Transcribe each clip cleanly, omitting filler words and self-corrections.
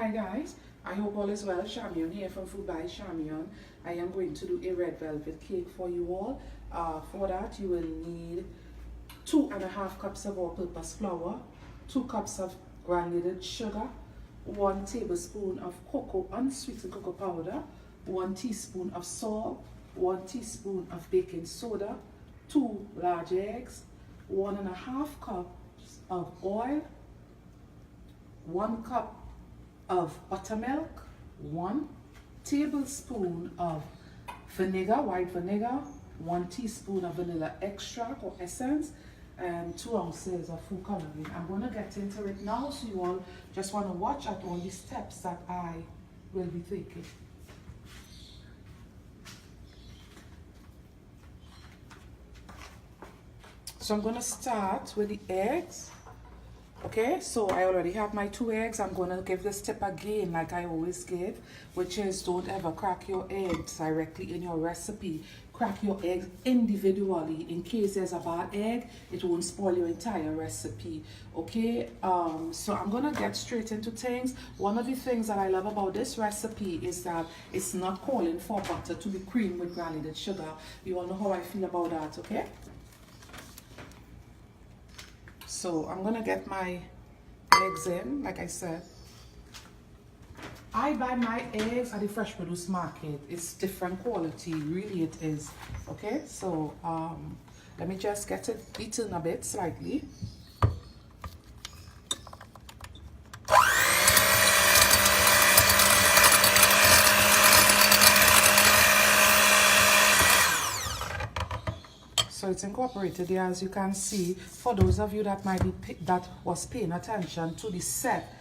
Hi guys, I hope all is well. Chamion here from Food by Chamion. I am going to do a red velvet cake for you all. For that you will need 2.5 cups of all-purpose flour, 2 cups of granulated sugar, 1 tablespoon of cocoa, unsweetened cocoa powder, 1 teaspoon of salt, 1 teaspoon of baking soda, 2 large eggs, 1.5 cups of oil, 1 cup of buttermilk, 1 tablespoon of vinegar, white vinegar, 1 teaspoon of vanilla extract or essence, and 2 ounces of food coloring. I'm going to get into it now, so you all just want to watch at all the steps that I will be taking. So I'm going to start with the eggs. Okay, so I already have my 2 eggs. I'm going to give this tip again like I always give, which is don't ever crack your eggs directly in your recipe. Crack your eggs individually. In case there's a bad egg, it won't spoil your entire recipe. Okay, so I'm going to get straight into things. One of the things that I love about this recipe is that it's not calling for butter to be creamed with granulated sugar. You all know how I feel about that, okay? So I'm gonna get my eggs in, like I said. I buy my eggs at the fresh produce market. It's different quality, really it is. Okay, so let me just get it beaten a bit slightly. So it's incorporated here, as you can see. For those of you that might be was paying attention to the set,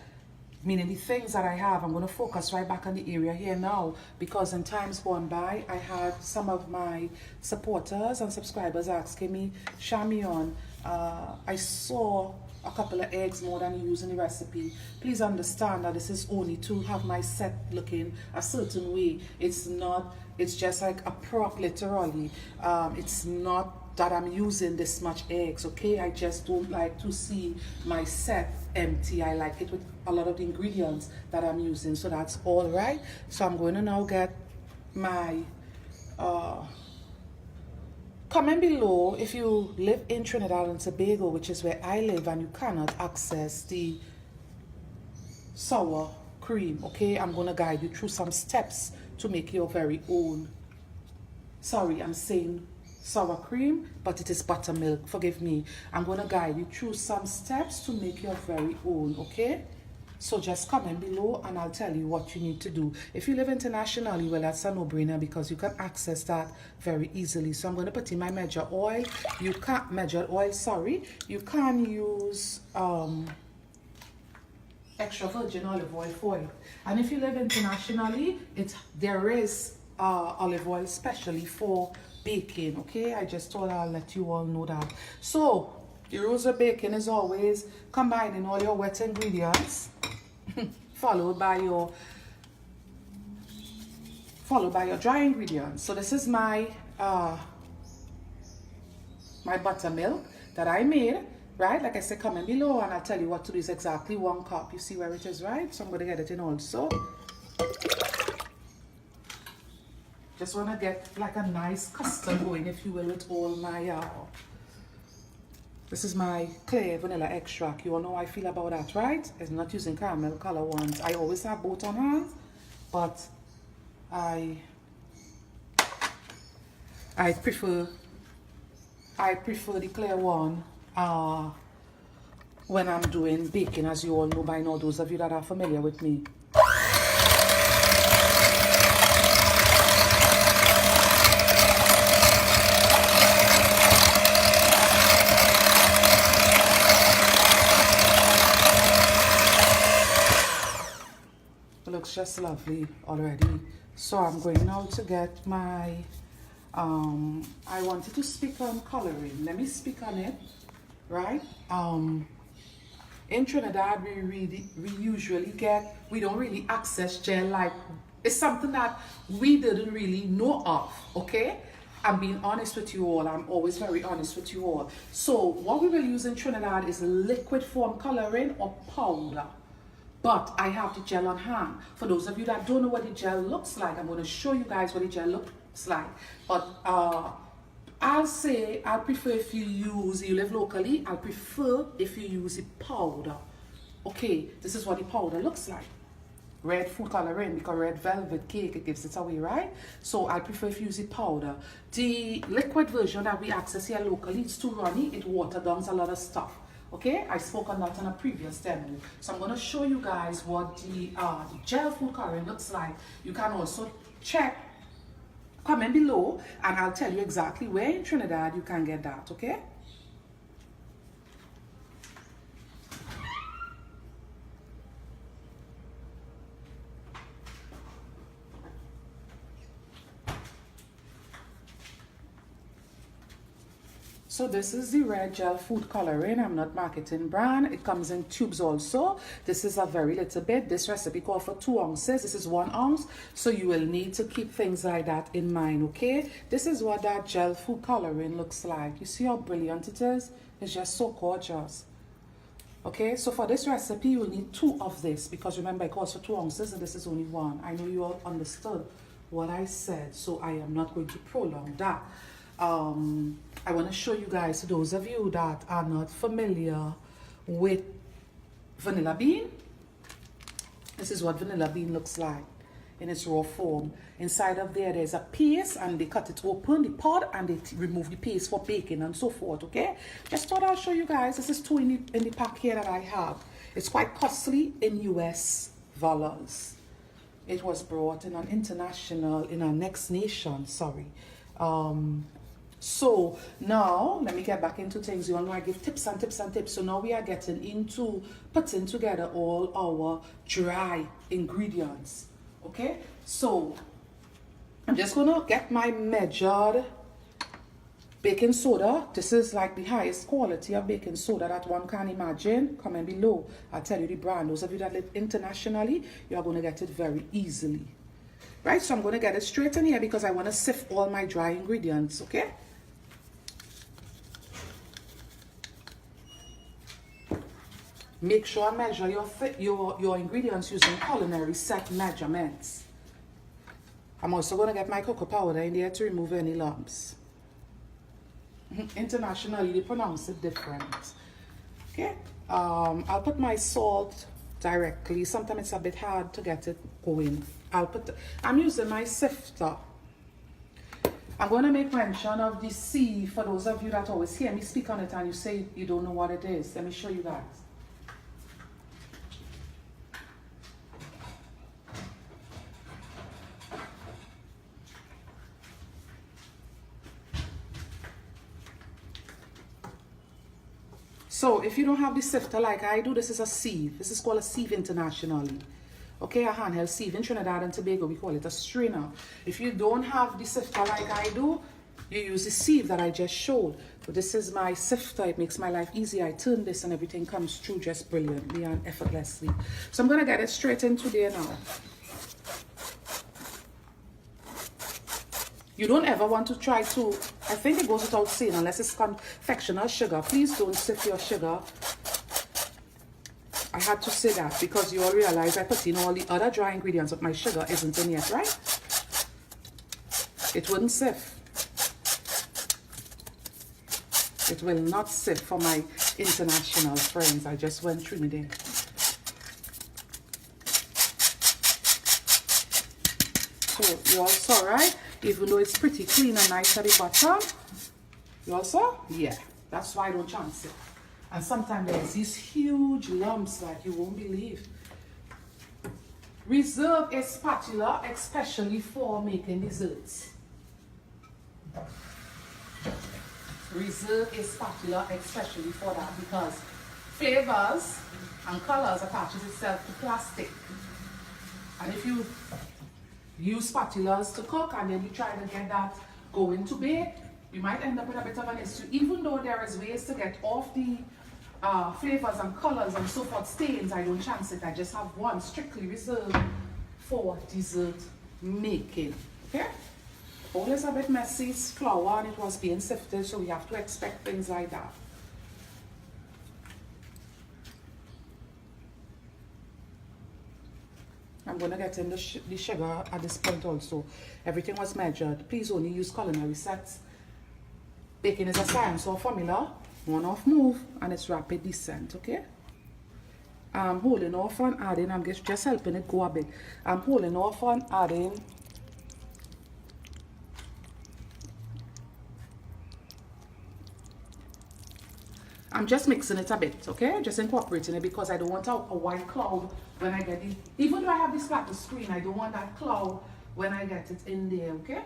meaning the things that I have, I'm going to focus right back on the area here now, because in times gone by, I had some of my supporters and subscribers asking me, Chamion, I saw a couple of eggs more than you use in the recipe. Please understand that this is only to have my set looking a certain way. It's not, it's just like a prop, literally. It's not that I'm using this much eggs, okay? I just don't like to see my set empty. I like it with a lot of the ingredients that I'm using, so that's all right. So I'm going to now get my comment below if you live in Trinidad and Tobago, which is where I live, and you cannot access the sour cream, okay? I'm going to guide you through some steps to make your very own. Sorry, I'm saying sour cream, but it is buttermilk, forgive me. I'm going to guide you through some steps to make your very own, okay? So just comment below and I'll tell you what you need to do. If you live internationally, well, that's a no-brainer because you can access that very easily. So I'm going to put in my measured oil. You can't measured oil, sorry. You can use extra virgin olive oil for it. And if you live internationally, there is olive oil specially for baking, okay? I just thought I'll let you all know that. So the rules of baking is always combining all your wet ingredients followed by your dry ingredients. So this is my my buttermilk that I made, right? Like I said, comment below and I'll tell you what to do. Is exactly 1 cup. You see where it is, right? So I'm going to get it in also. Just want to get like a nice custard going, if you will, with all my this is my clear vanilla extract. You all know how I feel about that, right? I'm not using caramel color ones. I always have both on hand, but I prefer the clear one when I'm doing baking, as you all know by now, those of you that are familiar with me. Looks just lovely already. So I'm going now to get my I wanted to speak on coloring. Let me speak on it, right? In Trinidad we don't really access gel. Like, it's something that we didn't really know of, okay? I'm being honest with you all. I'm always very honest with you all. So what we will use in Trinidad is liquid form coloring or powder. but I have the gel on hand. For those of you that don't know what the gel looks like, I'm going to show you guys what the gel looks like. But I'll prefer if you live locally, I'll prefer if you use the powder. Okay, this is what the powder looks like. Red food coloring, because red velvet cake, it gives it away, right? So I prefer if you use the powder. The liquid version that we access here locally, it's too runny, it water down a lot of stuff. Okay, I spoke on that in a previous demo. So I'm going to show you guys what the gel food coloring looks like. You can also check, comment below, and I'll tell you exactly where in Trinidad you can get that, okay? So this is the red gel food coloring. I'm not marketing brand. It comes in tubes also. This is a very little bit. This recipe calls for 2 ounces. This is 1 ounce. So you will need to keep things like that in mind, okay? This is what that gel food coloring looks like. You see how brilliant it is? It's just so gorgeous. Okay, so for this recipe, you will need 2 of this, because remember it calls for 2 ounces and this is only 1. I know you all understood what I said, so I am not going to prolong that. I want to show you guys, those of you that are not familiar with vanilla bean, this is what vanilla bean looks like in its raw form. Inside of there's a paste, and they cut it open, the pod, and they remove the paste for baking and so forth, okay? Just thought I'll show you guys. This is 2 in the pack here that I have. It's quite costly in US dollars. It was brought in our next nation, sorry. So now let me get back into things. You all know I give tips and tips and tips. So now we are getting into putting together all our dry ingredients. Okay, so I'm just gonna get my measured baking soda. This is like the highest quality of baking soda that one can imagine. Comment below, I'll tell you the brand. Those of you that live internationally, you are going to get it very easily. Right, so I'm going to get it straight in here because I want to sift all my dry ingredients, okay? Make sure I measure your ingredients using culinary set measurements. I'm also going to get my cocoa powder in there to remove any lumps. Internationally, they pronounce it different. Okay, I'll put my salt directly. Sometimes it's a bit hard to get it going. I'm using my sifter. I'm going to make mention of the sieve for those of you that always hear me speak on it and you say you don't know what it is. Let me show you guys. So if you don't have the sifter like I do, this is a sieve. This is called a sieve internationally. Okay, a handheld sieve. In Trinidad and Tobago, we call it a strainer. If you don't have the sifter like I do, you use the sieve that I just showed. So this is my sifter. It makes my life easy. I turn this and everything comes through just brilliantly and effortlessly. So I'm going to get it straight into there now. You don't ever want to try to, I think it goes without saying, unless it's confectioner sugar, please don't sift your sugar. I had to say that because you all realize I put in all the other dry ingredients, but my sugar isn't in yet, right? It wouldn't sift. It will not sift for my international friends. I just went through it there. So you all saw, right? Even though it's pretty clean and nice at the bottom. You all saw? Yeah. That's why I don't chance it. And sometimes there's these huge lumps like you won't believe. Reserve a spatula especially for making desserts. Reserve a spatula especially for that because flavors and colors attaches itself to plastic. And if you use spatulas to cook and then you try to get that going to bake, you might end up with a bit of an issue. Even though there is ways to get off the flavors and colors and so forth, stains, I don't chance it. I just have one strictly reserved for dessert making. Okay? All is a bit messy, it's flour and it was being sifted, so we have to expect things like that. I'm going to get in the sugar at this point also. Everything was measured. Please only use culinary sets. Baking is a science or formula. On off move and it's rapid descent, okay? I'm holding off on adding, I'm just helping it go a bit. I'm holding off on adding I'm just mixing it a bit, okay? Just incorporating it because I don't want a white cloud when I get it. Even though I have this flat screen, I don't want that cloud when I get it in there, okay?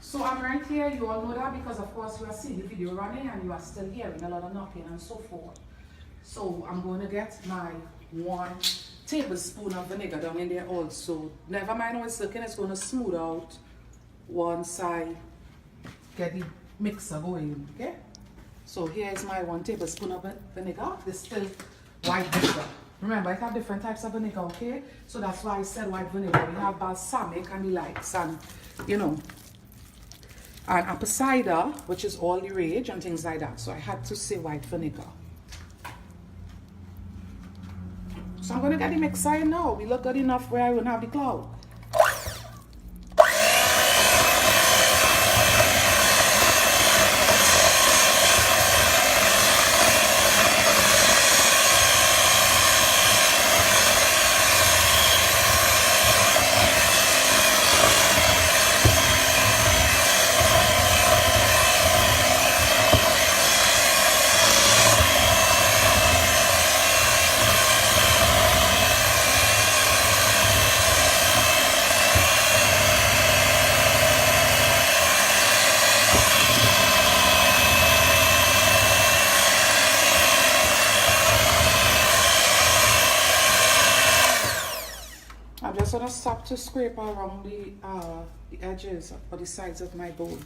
So I'm right here, you all know that because of course you are seeing the video running and you are still hearing a lot of knocking and so forth. So I'm going to get my 1 tablespoon of vinegar down in there also. Never mind how it's looking, it's going to smooth out once I get the mixer going, okay? So here is my 1 tablespoon of vinegar. This is still white vinegar. Remember, I have different types of vinegar, okay? So that's why I said white vinegar. We have balsamic and the likes and, you know, and apple cider, which is all the rage and things like that. So I had to say white vinegar. So I'm going to get the mixer in now. We look good enough where I won't have the cloud. I'm just going to stop to scrape around the edges or the sides of my bowl.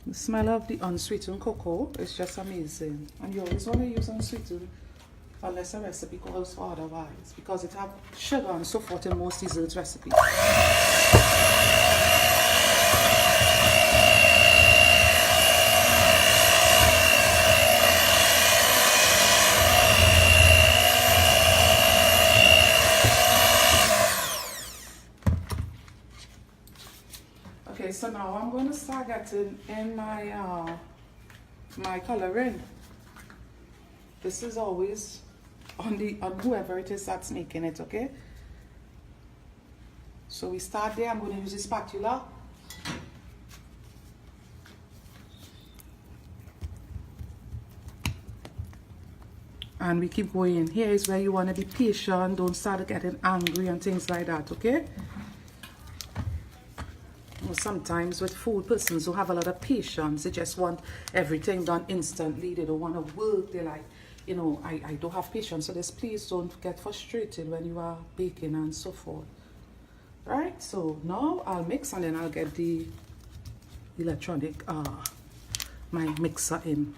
The smell of the unsweetened cocoa is just amazing. And you always want to use unsweetened unless a recipe calls for otherwise, because it has sugar and so forth in most desserts recipes. Okay, so now I'm going to start getting in my my coloring. This is always on whoever it is that's making it, okay? So we start there. I'm going to use a spatula. And we keep going. Here is where you want to be patient. Don't start getting angry and things like that, okay? Sometimes with food, persons who have a lot of patience, they just want everything done instantly. They don't want to work. They're like, you know, I don't have patience. So just please don't get frustrated when you are baking and so forth. Right? So now I'll mix and then I'll get the electronic, my mixer in.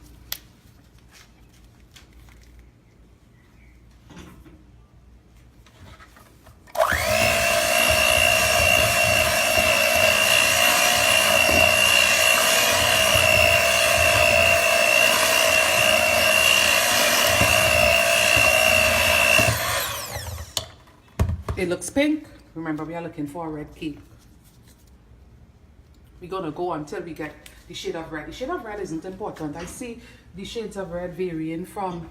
It looks pink. Remember, we are looking for a red cake. We're going to go until we get the shade of red. The shade of red isn't important. I see the shades of red varying from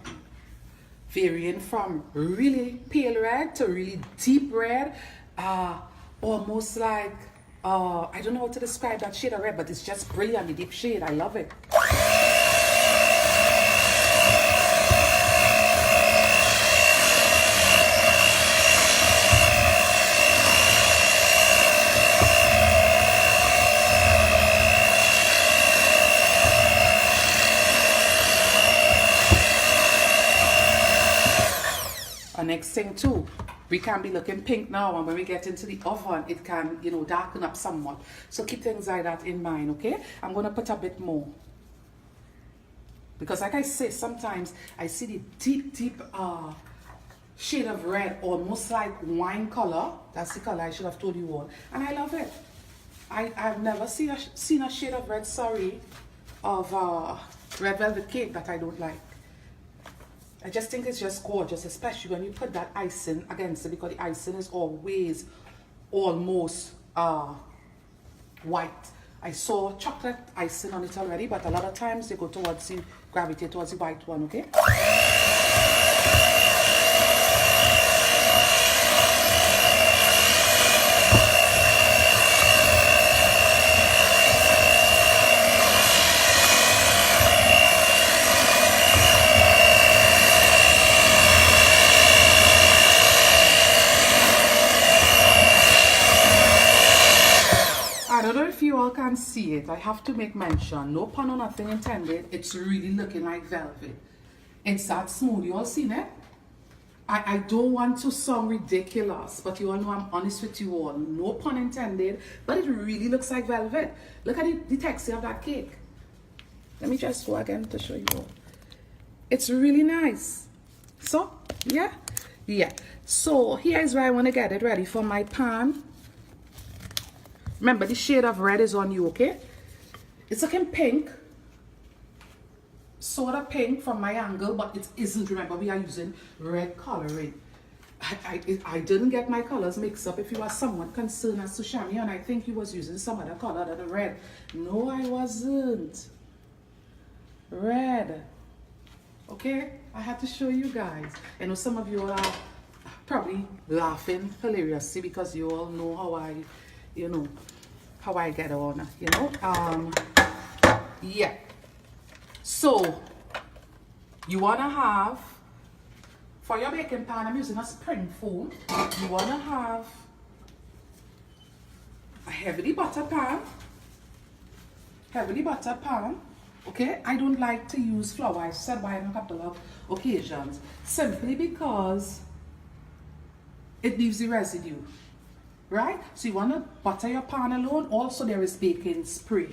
really pale red to really deep red. Almost like, I don't know how to describe that shade of red, but it's just brilliant, the deep shade. I love it. Next thing too, we can be looking pink now, and when we get into the oven it can, you know, darken up somewhat. So keep things like that in mind, okay? I'm going to put a bit more because, like I say, sometimes I see the deep shade of red, almost like wine color. That's the color I should have told you all. And I love it. I've never seen a shade of red, of red velvet cake that I don't like. I just think it's just gorgeous, especially when you put that icing against it, because the icing is always almost white. I saw chocolate icing on it already, but a lot of times they go towards the, gravitate towards the white one, okay? I don't know if you all can see it. I have to make mention. No pun or nothing intended. It's really looking like velvet. It's that smooth. You all seen it? I don't want to sound ridiculous, but you all know I'm honest with you all. No pun intended, but it really looks like velvet. Look at the texture of that cake. Let me just go again to show you all. It's really nice. So, yeah. So, here is where I want to get it ready for my pan. Remember, the shade of red is on you, okay? It's looking pink. Sort of pink from my angle, but it isn't. Remember, we are using red coloring. I didn't get my colors mixed up. If you are somewhat concerned as to Chamion, I think he was using some other color than the red. No, I wasn't. Red. Okay? I had to show you guys. I know some of you all are probably laughing hilariously because you all know how I get on, yeah. So you wanna have, for your baking pan, I'm using a spring foam. You wanna have a heavily buttered pan. Okay, I don't like to use flour. I've said why on a couple of occasions, simply because it leaves the residue. Right? So you want to butter your pan alone. Also, there is baking spray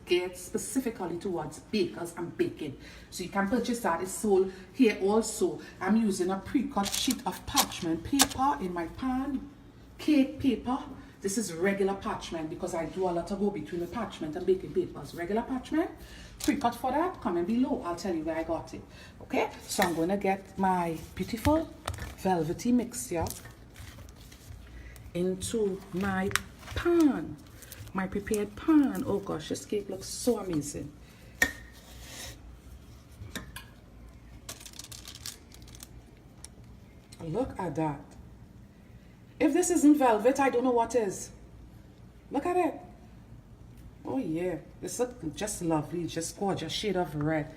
geared specifically towards bakers and baking. So you can purchase that. It's sold here also. I'm using a pre-cut sheet of parchment paper in my pan. Cake paper. This is regular parchment because I do a lot of go between the parchment and baking papers. Regular parchment. Pre-cut for that. Comment below. I'll tell you where I got it. Okay? So I'm going to get my beautiful velvety mixture into my pan, my prepared pan. Oh gosh, this cake looks so amazing. Look at that. If this isn't velvet, I don't know what is. Look at it. Oh yeah, this looks just lovely, just gorgeous shade of red.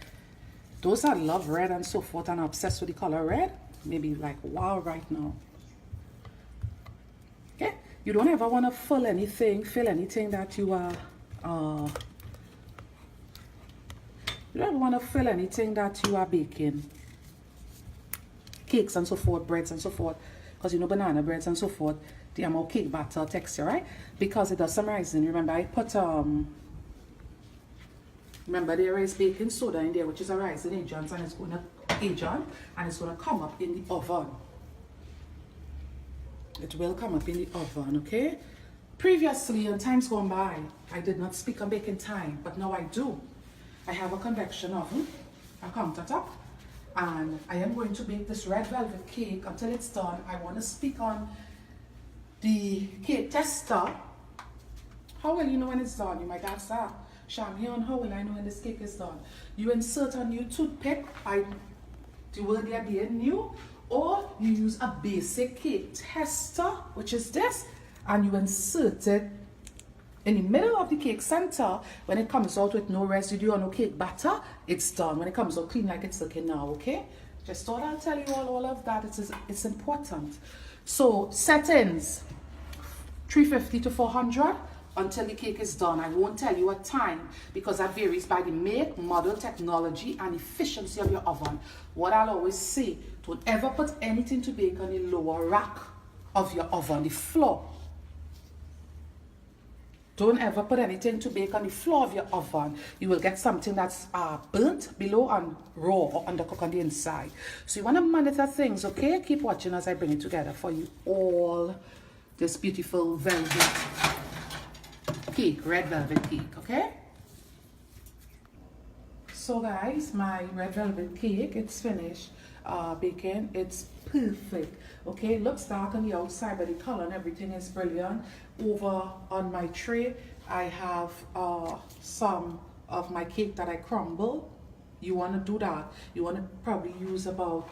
Those that love red and so forth and are obsessed with the color red, maybe like wow right now. Okay, you don't ever want to fill anything that you are you don't ever want to fill anything that you are baking, cakes and so forth, breads and so forth, because you know banana breads and so forth, they are more cake batter texture, right? Because it does some rising. Remember I put remember there is baking soda in there, which is a rising agent, and it's going to come up in the oven. It will come up in the oven, okay? Previously, in times gone by, I did not speak on baking time, but now I do. I have a convection oven, a countertop, and I am going to bake this red velvet cake until it's done. I want to speak on the cake tester. How will you know when it's done? You might ask that. Chamion, how will I know when this cake is done? You insert a new toothpick, the word there being new, or you use a basic cake tester, which is this, and you insert it in the middle of the cake center. When it comes out with no residue or no cake batter, it's done. When it comes out clean like it's looking now, okay? Just thought I'll tell you all of that. It's important. So settings, 350 to 400 until the cake is done. I won't tell you a time because that varies by the make, model, technology, and efficiency of your oven. What I'll always say, don't ever put anything to bake on the lower rack of your oven, the floor. Don't ever put anything to bake on the floor of your oven. You will get something that's burnt below and raw or undercooked on the inside. So you want to monitor things, okay? Keep watching as I bring it together for you all. This beautiful velvet cake, red velvet cake, okay? So guys, my red velvet cake, it's finished baking. It's perfect, okay? It looks dark on the outside, but the color and everything is brilliant. Over on my tray, I have some of my cake that I crumble. You want to do that. You want to probably use about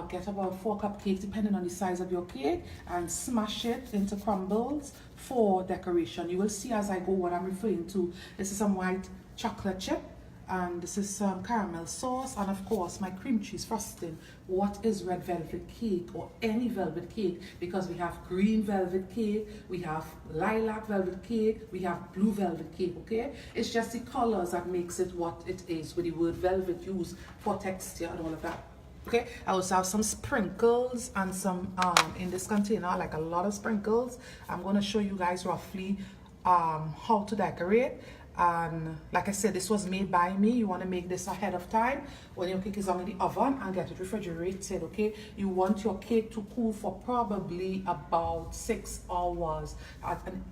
get about 4 cupcakes depending on the size of your cake, and smash it into crumbles for decoration. You will see as I go what I'm referring to. This is some white chocolate chip, and this is some caramel sauce, and of course my cream cheese frosting. What is red velvet cake or any velvet cake? Because we have green velvet cake, we have lilac velvet cake, we have blue velvet cake, okay? It's just the colors that makes it what it is, with the word velvet used for texture and all of that. Okay, I also have some sprinkles and some in this container, like a lot of sprinkles. I'm going to show you guys roughly how to decorate. And like I said, this was made by me. You want to make this ahead of time when your cake is on in the oven and get it refrigerated, okay? You want your cake to cool for probably about 6 hours,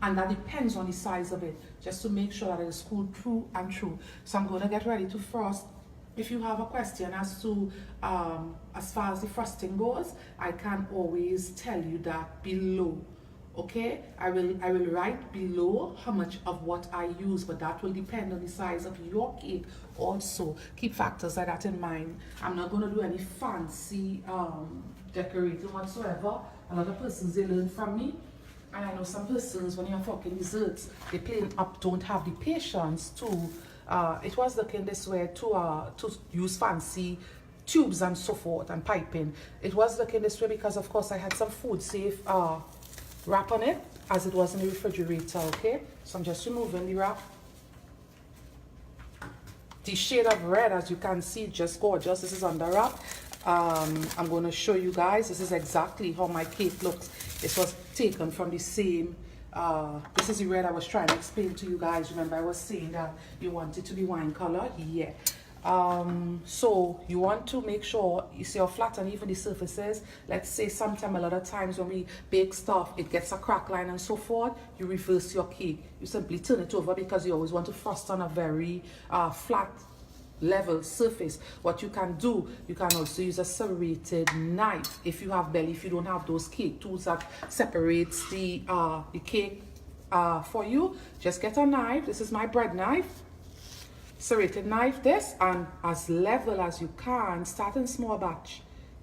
and that depends on the size of it, just to make sure that it is cooled through and through. So I'm going to get ready to frost. If you have a question as to as far as the frosting goes, I can always tell you that below. Okay, I will write below how much of what I use, but that will depend on the size of your cake also. Keep factors like that in mind. I'm not going to do any fancy decorating whatsoever. A lot of persons, they learn from me, and I know some persons, when you're talking desserts, they plain up don't have the patience to it was looking this way to use fancy tubes and so forth and piping. It was looking this way because of course I had some food safe wrap on it as it was in the refrigerator, okay? So I'm just removing the wrap. The shade of red, as you can see, just gorgeous. This is on the wrap. I'm going to show you guys. This is exactly how my cake looks. This was taken from the same this is the red I was trying to explain to you guys. Remember I was saying that you want it to be wine color? Yeah. So you want to make sure you see how flat and even the surfaces. Let's say sometime, a lot of times when we bake stuff, it gets a crack line and so forth. You reverse your cake. You simply turn it over because you always want to frost on a very flat level surface. What you can do, you can also use a serrated knife if you have belly, if you don't have those cake tools that separates the cake for you. Just get a knife. This is my bread knife, serrated knife this, and as level as you can, start in small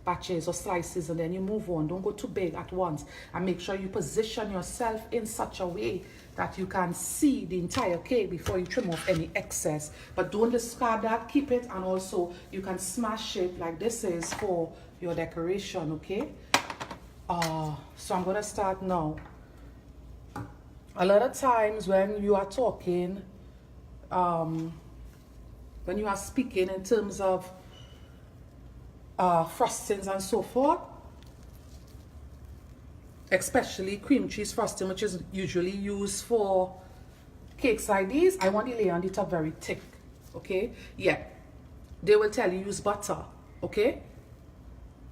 batches or slices, and then you move on. Don't go too big at once, and make sure you position yourself in such a way that you can see the entire cake before you trim off any excess. But don't discard that, keep it, and also you can smash it like this is for your decoration, okay? So I'm gonna start now. A lot of times when you are talking, when you are speaking in terms of frostings and so forth, especially cream cheese frosting, which is usually used for cakes like these, I want the layer on the top very thick, okay? Yeah, they will tell you use butter, okay?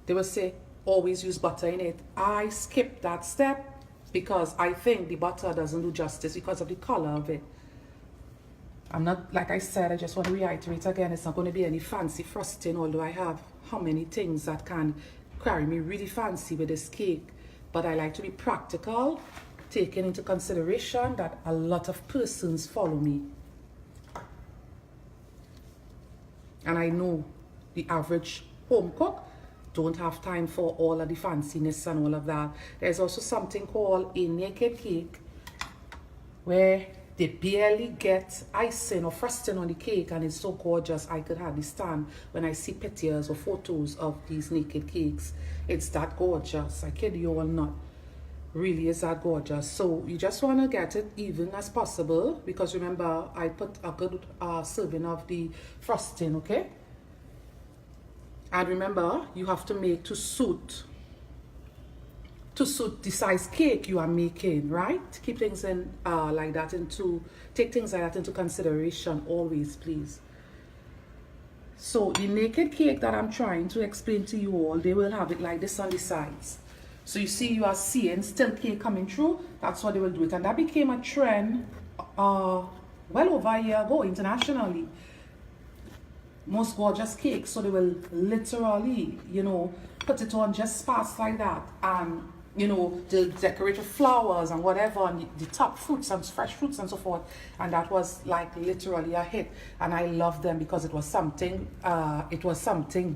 They will say always use butter in it. I skip that step because I think the butter doesn't do justice because of the color of it. I'm not, like I said, I just want to reiterate again, it's not going to be any fancy frosting, although I have how many things that can carry me really fancy with this cake. But I like to be practical, taking into consideration that a lot of persons follow me. And I know the average home cook don't have time for all of the fanciness and all of that. There's also something called a naked cake, where they barely get icing or frosting on the cake, and it's so gorgeous I could hardly stand when I see pictures or photos of these naked cakes. It's that gorgeous, I kid you all not. Really is that gorgeous. So you just want to get it even as possible, because remember I put a good serving of the frosting, okay? And remember, you have to make to suit to suit the size cake you are making, right? Keep things in like that take things like that into consideration always, please. So the naked cake that I'm trying to explain to you all, they will have it like this on the sides. So you see, you are seeing still cake coming through. That's what they will do it. And that became a trend well over a year ago internationally. Most gorgeous cakes. So they will literally, you know, put it on just sparse like that. And, you know, they'll decorate with flowers and whatever, and the top fruits and fresh fruits and so forth. And that was like literally a hit. And I love them because it was something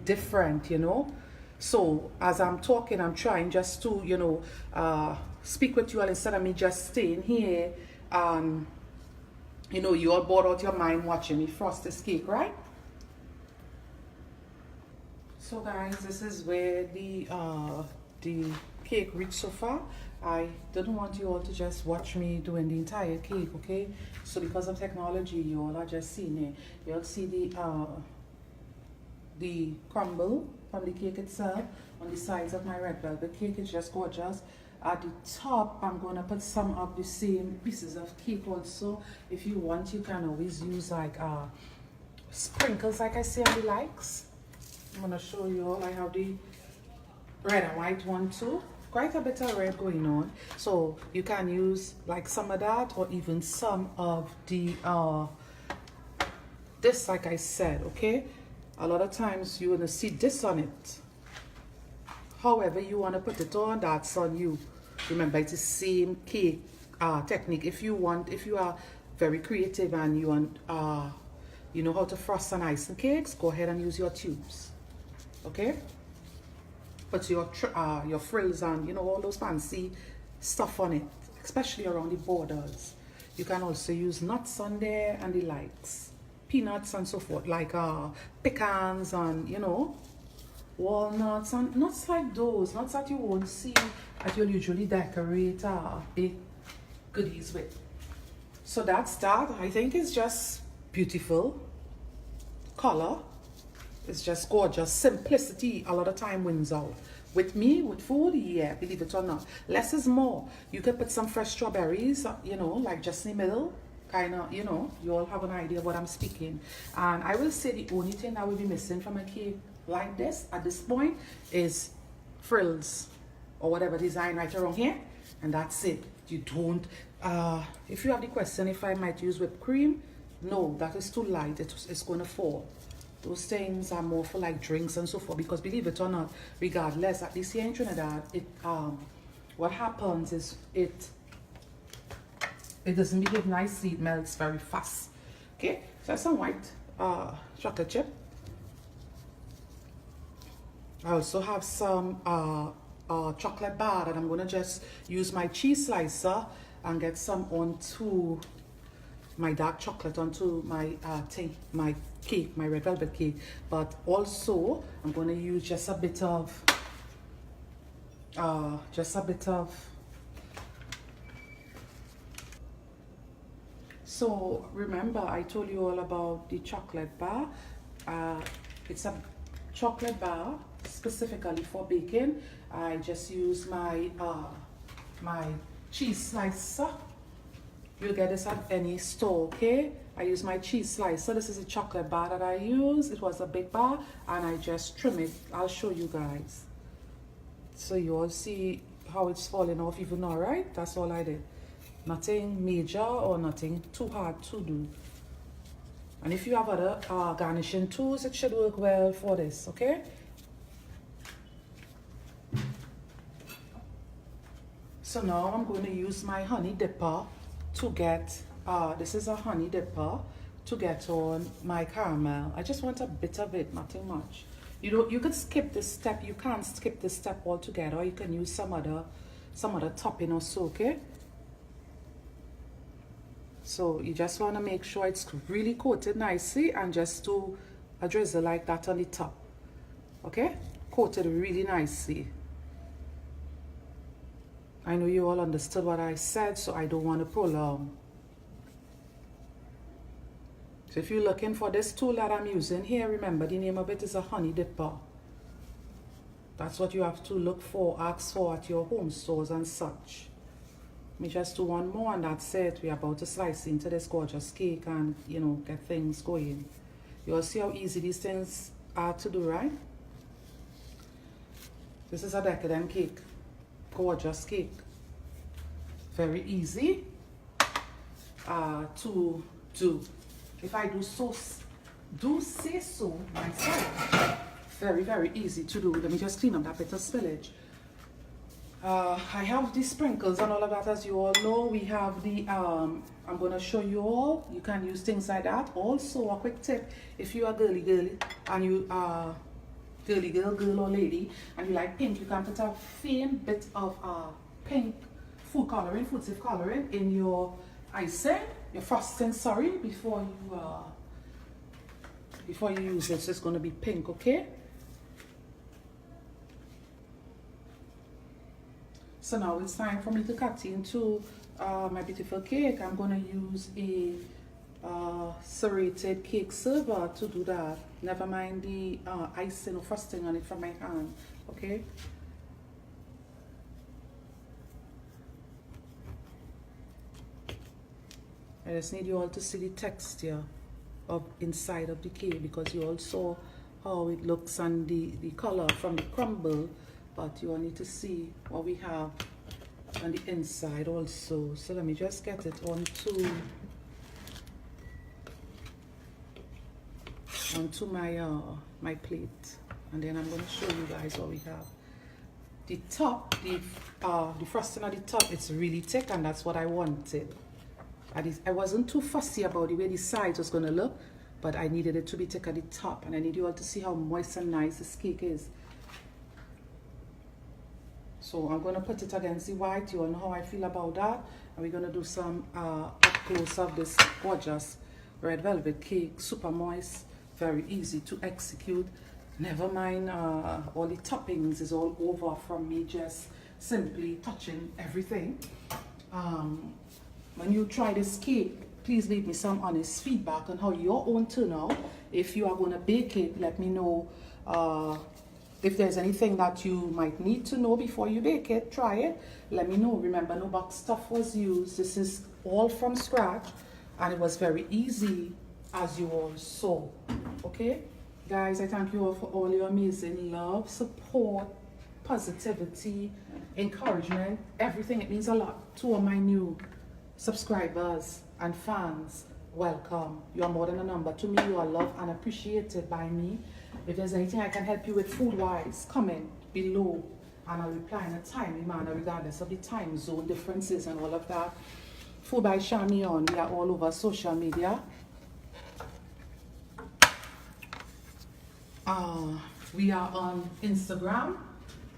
different, you know. So as I'm talking, I'm trying just to, you know, speak with you all instead of me just staying here. You know, you all bored out your mind watching me frost this cake, right? So guys, this is where the cake reached so far. I didn't want you all to just watch me doing the entire cake, okay? So because of technology, you all are just seeing it. You'll see the crumble from the cake itself on the sides of my red velvet cake. Is just gorgeous. At the top, I'm going to put some of the same pieces of cake also. If you want, you can always use like sprinkles, like I say on the likes. I'm going to show you all. I have the red and white one too. Quite a bit of red going on. So you can use like some of that, or even some of the this, like I said, okay? A lot of times you want to see this on it. However you want to put it on, that's on you. Remember, it's the same cake technique. If you are very creative and you want you know how to frost and icing cakes, go ahead and use your tubes. Okay? Put your frills and, you know, all those fancy stuff on it, especially around the borders. You can also use nuts on there and the likes, peanuts and so forth, like pecans and, you know, walnuts and nuts like those, nuts that you won't see that you'll usually decorate big goodies with. So that's that. I think it's just beautiful color. It's just gorgeous. Simplicity a lot of time wins out. With me, with food, yeah, believe it or not. Less is more. You could put some fresh strawberries, you know, like just in the middle. Kind of, you know, you all have an idea of what I'm speaking. And I will say the only thing that will be missing from a cake like this at this point is frills or whatever design right around here. And that's it. You don't, if you have the question if I might use whipped cream, no, that is too light. It's going to fall. Those things are more for like drinks and so forth, because believe it or not, regardless, at least here in Trinidad, what happens is it doesn't behave nicely, it melts very fast. Okay, so that's some white chocolate chip. I also have some chocolate bar that I'm gonna just use my cheese slicer and get some onto my dark chocolate, onto my my cake, my red velvet cake. But also I'm going to use just a bit of so remember I told you all about the chocolate bar. It's a chocolate bar specifically for baking. I just use my my cheese slicer. You'll get this at any store, okay? I use my cheese slicer. This is a chocolate bar that I use. It was a big bar, and I just trim it. I'll show you guys. So you all see how it's falling off even now, right? That's all I did. Nothing major or nothing too hard to do. And if you have other garnishing tools, it should work well for this, okay? So now I'm going to use my honey dipper to get, this is a honey dipper, to get on my caramel. I just want a bit of it, nothing much. You could skip this step. You can't skip this step altogether. You can use some other topping or so, okay? So you just want to make sure it's really coated nicely, and just do a drizzle like that on the top, okay? Coated really nicely. I know you all understood what I said, so I don't want to prolong. So if you're looking for this tool that I'm using here, remember the name of it is a honey dipper. That's what you have to look for, ask for at your home stores and such. Let me just do one more and that's it. We're about to slice into this gorgeous cake and, you know, get things going. You'll see how easy these things are to do, right? This is a decadent cake. Gorgeous cake. Very easy to do. If I do say so myself. Very, very easy to do. Let me just clean up that bit of spillage. I have the sprinkles and all of that. As you all know, we have the I'm going to show you all. You can use things like that. Also, a quick tip: if you are girly and you are girl or lady, and you like pink, you can put a faint bit of pink food safe coloring in your icing, your frosting, sorry, before you use it. So it's going to be pink, okay? So now it's time for me to cut into my beautiful cake. I'm going to use a serrated cake server to do that. Never mind the icing or frosting on it from my hand, okay? I just need you all to see the texture of inside of the cake, because you all saw how it looks and the color from the crumble, but you all need to see what we have on the inside also. So let me just get it onto my plate, and then I'm going to show you guys what we have. The top, the frosting at the top, it's really thick, and that's what I wanted. I wasn't too fussy about the way the sides was going to look, but I needed it to be thick at the top, and I need you all to see how moist and nice this cake is. So I'm going to put it against the white. You all know how I feel about that. And we're going to do some up close of this gorgeous red velvet cake. Super moist, very easy to execute. Never mind all the toppings is all over from me just simply touching everything. When you try this cake, please leave me some honest feedback on how your own turn out. If you are going to bake it, let me know. If there's anything that you might need to know before you bake it, try it. Let me know. Remember, no box stuff was used. This is all from scratch, and it was very easy, as you all saw. Okay? Guys, I thank you all for all your amazing love, support, positivity, encouragement, everything. It means a lot to all my new subscribers and fans. Welcome. You are more than a number to me. You are loved and appreciated by me. If there's anything I can help you with food-wise, comment below and I'll reply in a timely manner regardless of the time zone differences and all of that. Food by Chamion. We are all over social media. We are on Instagram.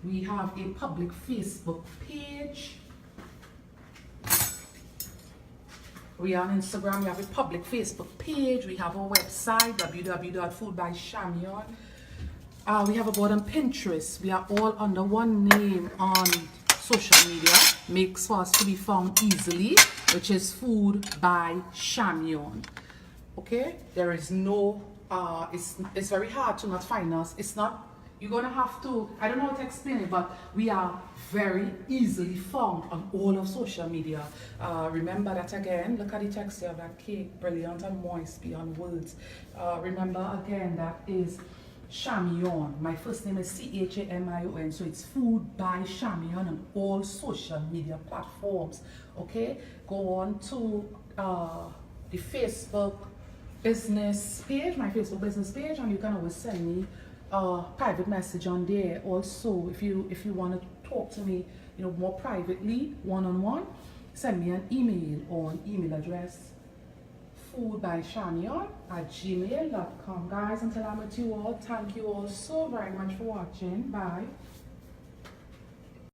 We have a public Facebook page. We are on Instagram. We have a public Facebook page. We have our website, www.foodbychamion. We have a board on Pinterest. We are all under one name on social media. Makes for us to be found easily, which is Food by Chamion. Okay? There is no, it's very hard to not find us. It's not, you're going to have to, I don't know how to explain it, but we are very easily found on all of social media. Remember that again, look at the texture of that cake, brilliant and moist beyond words. Remember again, that is Chamion. My first name is Chamion, so it's Food by Chamion on all social media platforms. Okay, go on to the Facebook business page, my Facebook business page, and you can always send me a private message on there. Also, if you want to talk to me, you know, more privately, one-on-one, send me an email on email address foodbychamion@gmail.com. Guys, until I'm with you all, thank you all so very much for watching. Bye.